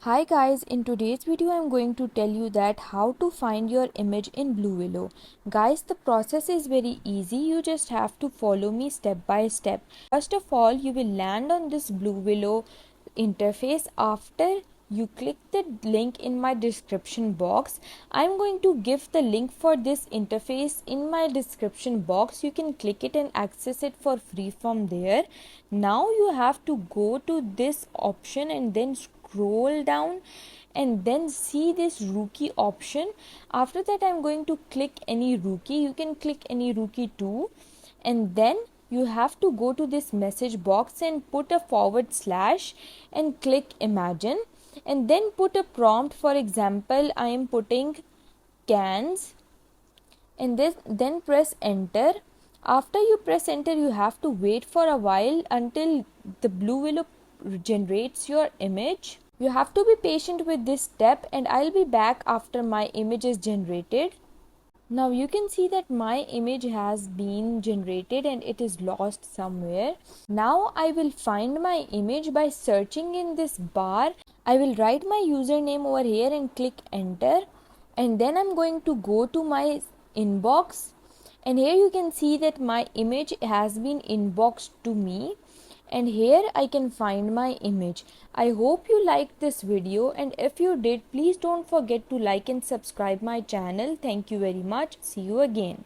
Hi guys, in today's video I'm going to tell you that how to find your image in Bluewillow. Guys, the process is very easy. You just have to follow me step by step. First of all, you will land on this Bluewillow interface. After you click the link in my description box, I'm going to give the link for this interface in my description box. You can click it and access it for free from there. Now you have to go to this option and then scroll down and then see this rookie option. After that, I'm going to click any rookie. You can click any rookie too, and then you have to go to this message box and put a / and click imagine, and then put a prompt. For example, I am putting cans, and then press enter. After you press enter, you have to wait for a while until the Bluewillow generates your image. You have to be patient with this step, and I'll be back after my image is generated. Now you can see that my image has been generated and it is lost somewhere. Now I will find my image by searching in this bar. I will write my username over here and click enter, and then I'm going to go to my inbox, and here you can see that my image has been inboxed to me, and here I can find my image. I hope you liked this video, and if you did, please don't forget to like and subscribe my channel. Thank you very much. See you again.